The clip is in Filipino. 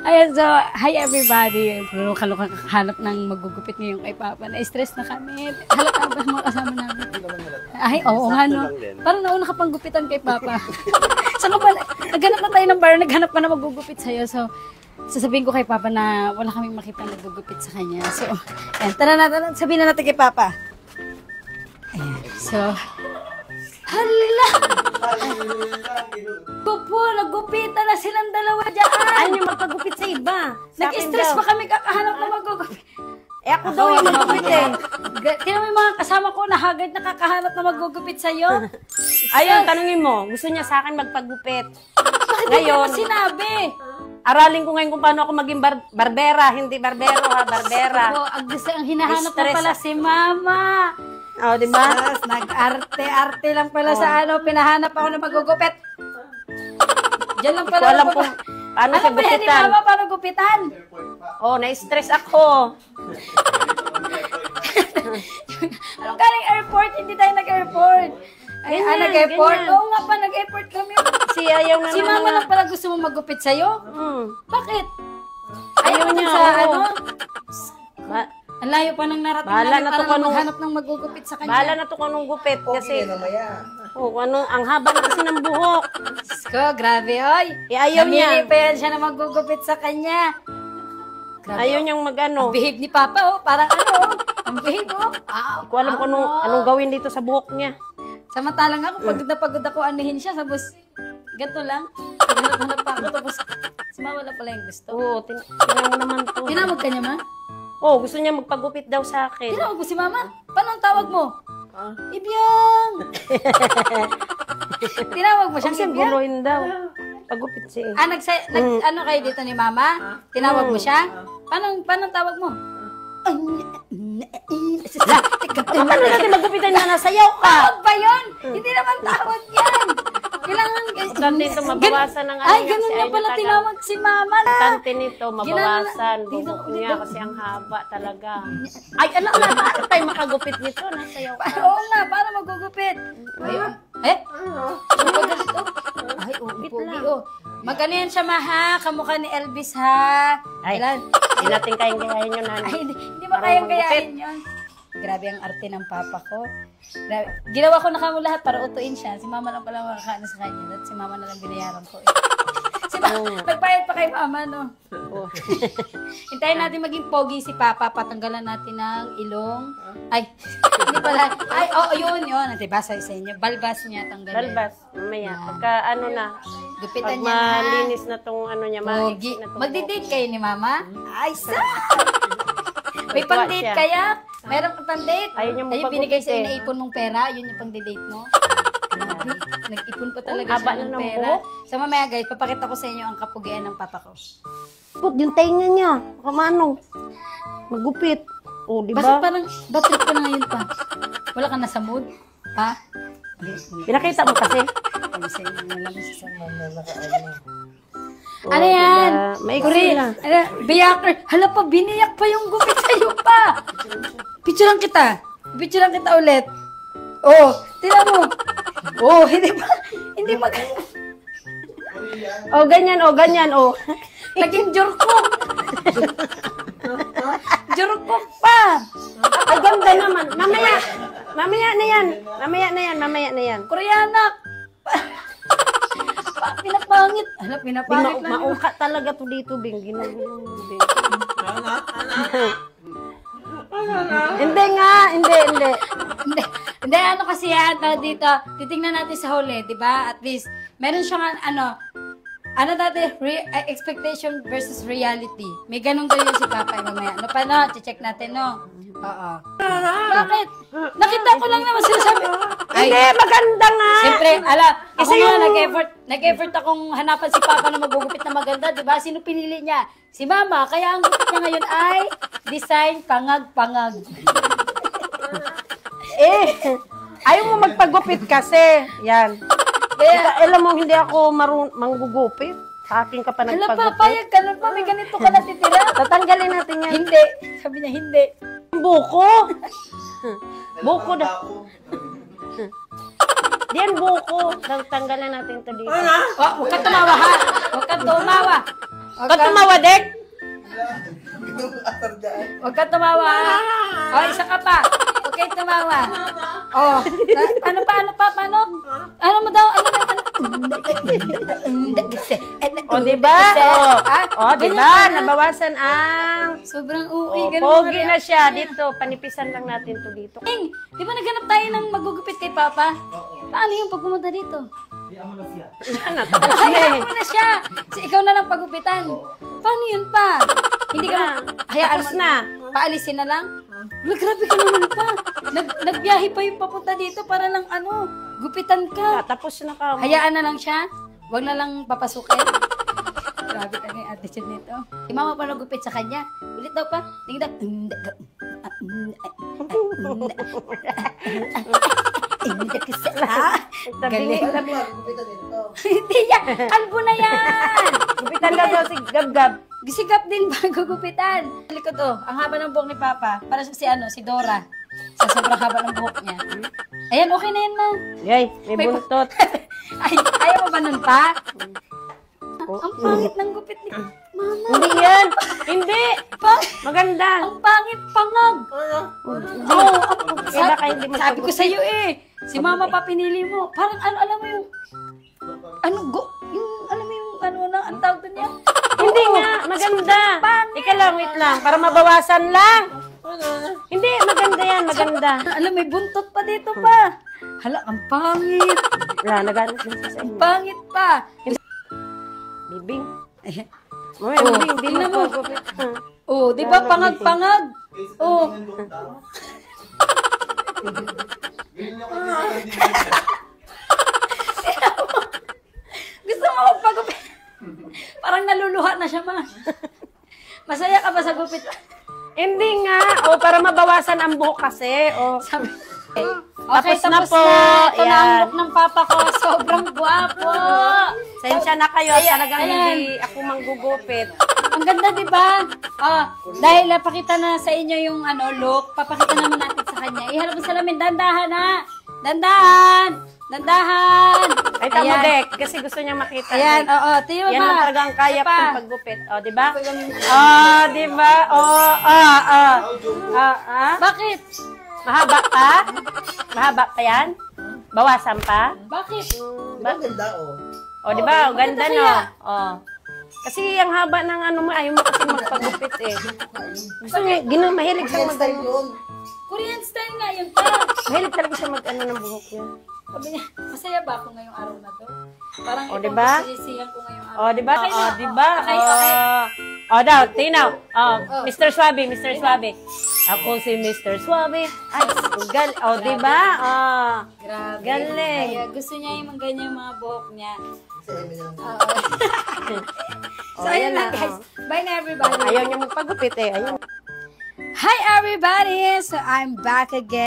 Ayan, so, hi everybody. Luka-luka hanap ng magugupit ngayon kay Papa. Na-stress na kami. Halata ba mga kasama namin? Ay, oo nga no. Parang nauna ka pang gupitan kay Papa. Saan ka ba? Naghanap na tayo ng bar, naghanap pa na magugupit sa'yo. So, sasabihin ko kay Papa na wala kaming makita nagugupit sa kanya. So, ayan, tara na, sabihin na natin kay Papa. Ayan, so, hala! Pupo, naggupitan na silang dalawa dyan. Ayaw niyo magpagupit sa iba. Nag-stress pa kami kakahanap na magugupit. Eh ako daw yung magugupit eh. Tingnan mo yung mga kasama ko na hagad na kakahanap na magugupit sa'yo. Ayun, tanungin mo. Gusto niya sa akin magpagupit. Bakit Ngayon, hindi mo sinabi? aralin ko ngayon kung paano ako maging barbera. Hindi barbero ha, barbera. Oo, ang hinahanap na Stress. pala si Mama. O, di ba? Yes, nag-arte-arte lang pala sa ano, pinahanap ako na magugupit. Diyan lang pala. Alam ko paano siya Alam ba yan ni gupitan. Mama, paano gupitan? Oh, na-stress ako. Anong galing airport? Hindi tayo nag-airport. Ay, Ganyan, nag-airport? ganyan. Oo nga pa, nag-airport kami. Si ayaw na Si Mama lang pala gusto mo magupit sa'yo? Bakit? Ayaw Ayaw niya, sa oo. ano? Ba Ang layo pa ng narating Bahala namin na to para kung anong- maghanap ng magugupit sa kanya. bahala na to kung anong gupit. Kasi, oh, ano, ang haba na kasi ng buhok. Ko, grabe, oy. Eh, ayaw niya. Namili pa yan siya na magugupit sa kanya. Grabe, Ayaw niyang ang mag-ano. behave ni Papa, oh. Parang ano, oh. Ang behave, oh. Hindi ko alam kung anong gawin dito sa buhok niya. Samantalang ako, pagod na pagod ako, anuhin siya, tapos, ganito lang. Paghanap pa ako, tapos, sumawala pala yung gusto. Oo, tingnan mo naman to. Tinawag ka niya, ma? Oh, gusto niya magpagupit daw sa akin. Tinawag mo si Mama? Paano ang tawag mo? Ibyang! Tinawag mo Kasi siyang Ibyang? guloyin daw. Pagupit siya eh. Ano kayo dito ni Mama? Tinawag mo siya? Paano ang tawag mo? Paano natin magupitan na nasayaw ka? Tawag ba yun? Hindi naman tawag yan. Kailangan... Huwag nito mabawasan ng ano Ay, niya ganun kasi na ayaw pala niya tinawag si Mama na. Tante nito, mabawasan. Buhok niya kasi ang haba talaga. Ay, ano, paano tayo makagupit nito? Nasayaw ka. Oo nga, para magugupit. Ayun. Eh? Ano ganito? Ay, pogi, oh. Magkano yan siya, ma, ha? Kamukha ni Elvis, ha? Ay, Ilan? hindi natin kayang gayahin yun, Ay, Nani. hindi mo kayang gayahin yun. Grabe ang arte ng papa ko. Grabe. Ginawa ko na kamo lahat para utuin siya. Si Mama lang pala makakaano sa kanya. At si Mama na lang binayaran ko. Si Mama, magbayad pa kay Mama, no? Oh. Hintayin natin maging pogi si Papa. Patanggalan natin ng ilong. Ay, hindi pala. Ay, yun. Diba sa inyo? Balbas niya tanggalin. Balbas, mamaya. Pagka ano na, Gupitan pag niya na. malinis na tong ano niya, Pogi. maiksi na tong Magdi-date kayo ni Mama? Ay, sa! May Tuwa pang-date siya. kaya? Meron kang pang-date? Ayaw niya Ay, magpagupit binigay sa'yo eh. na ipon mong pera, yun yung pang-date mo? Grabe, nag-ipon pa talaga haba siya na ng ng pera. buhok. So mamaya guys, papakita ko sa inyo ang kapugian ng papa ko. Put, yung tainga niya. Kamano? Magupit. O, di Bakit ba? parang batrip ka na ngayon pa? Wala ka na sa mood? Ha? Pinakita mo kasi. Ano sa inyo na lang sa O, Ano yan? diba? Maiksi Kuri, na. biyaker. Hala pa, biniyak pa yung gupit sa'yo pa. Picturean kita. Picturean kita ulit. Oh, tingnan mo. Oh, hindi maganda. O, ganyan, o, ganyan, o. Naging jurkok. Jurkok pa. Ay, ganda naman. Mamaya na yan. Mamaya na yan. Koreanak. Pinapangit. Hala, pinapangit lang. Maungka talaga to dito, Bing. Ginugulo mo, Bing. Hindi nga, hindi. Hindi, ano kasi yan, dito, titingnan natin sa huli, di ba? At least, meron siyang, ano natin, expectation versus reality. May ganun ganyan si Papa mamaya. No, paano? Check natin, no? Oo. Bakit? Nakita ko lang naman sinasabi. Hindi, maganda nga. Siyempre, ako Kasi nga, yung- nag-effort akong hanapan si Papa na magugupit na maganda, di ba? Sino pinili niya? Si Mama. Kaya ang gupit niya ngayon ay design pangag-pangag. Ayaw mo magpagupit kasi. Yan. Kaya, alam mo, hindi ako manggugupit. Sa akin ka pa Hala pa, nagpagupit. payag ka na pa. May ganito ka natitira. Tatanggalin natin yan. Hindi. Sabi niya, hindi. Buko. Buko na. Diyan buko. Tanggalan natin to dito. Oh, huwag ka tumawa ha. Huwag kang tumawa. Huwag ka tumawa, Dek. Huwag kang tumawa. O, isa ka pa. Huwag kang tumawa. O, ano pa? Paano? Ano mo daw? Ano? O, diba? O, diba? Nabawasan ang... Sobrang uwi. Pogi na siya. Dito, panipisan lang natin to dito. Ing, di ba naghanap tayo ng magugupit kay Papa? Paano yung pag pumunta dito? Hayaan mo na siya. Ikaw na lang pagupitan. Paano yun pa? Hindi ka hayaan mo na. Paalisin na lang? Wala, grabe ka naman pa. Nagbiyahe pa yung papunta dito para lang gupitan ka. Tapos na ka. Hayaan na lang siya. Huwag na lang papasukin. Grabe talaga yung attitude nito. Si mama pa nagupit sa kanya. Ulit daw pa. Tingnan. Galing. Hindi yan. Kalbo na yan. Gupitan ka daw si Gab-Gab. Gisigap din ba gugupitan? Likod to. Ang haba ng buhok ni Papa. Para si Dora. Sa sobrang haba ng buhok niya. Ayan, okay na yan, ma. Yay, may buntot. Ay, ayaw mo ba nun pa? Ang pangit ng gupit ni Mama. Hindi yan. Hindi. Maganda. Ang pangit, pangag. Baka hindi Sabi ko sa'yo si Mama pa pinili mo. Parang alam mo yung, ang tawag doon niya? Hindi nga, maganda. Ika lang, wait lang. Para mabawasan lang. Hindi, maganda yan, maganda. Alam, may buntot pa dito pa. Hala, ang pangit. Wala, nagano din sa Ang inyo. pangit pa. Bibing. Ayan. Bibing, di tingnan mo mo. gupit. Oh, di ba pangag-pangag? Oh. Gusto mo magpagupit? Parang naluluha na siya, ma. Masaya ka ba sa gupit? Hindi nga. O, para mabawasan ang buhok kasi. O, Sabi. Okay, tapos na po. Ito na ang look ng papa ko. Sobrang gwapo. sensya na kayo. Talagang ayan. hindi ako manggugupit. Ang ganda, di ba? Dahil napakita na sa inyo yung look, papakita naman natin sa kanya. Iharap mo sa lamin. Dandahan, ha? Dandahan! Dandahan! Ay, tamo, Dek. Kasi gusto niya makita. Ayan, oo. Tiyo ba? Yan ang talagang kaya pa. pang paggupit. O, di ba? Di ba? Bakit? Mahaba pa? Mahaba pa yan? Bawasan pa? Bakit? Maganda, O, di ba? O, ganda, Bakit no? kaya? O. Kasi ang haba ng mo, ayaw mo kasi magpagupit eh. Gusto niya, mahilig siya mag Korean style nga yun pa. Mahilig talaga siya mag ng buhok niya. Sabi niya, masaya ba ako ngayong araw na to? Parang O, itong diba? sisisiyan ko ngayong araw. O, di ba? Okay O, na. di ba? Okay, okay. O, daw, tinaw. O, Mr. Suave, Mr. Suave. Ako si Mr. Suave. Ay, o, di ba? O, Grabe. galing. Kaya gusto niya yung ganyan yung mga buhok niya. So, ayun lang guys. Bye na everybody. Ayaw niya magpagupit eh. Ayaw. Hi everybody! So, I'm back again.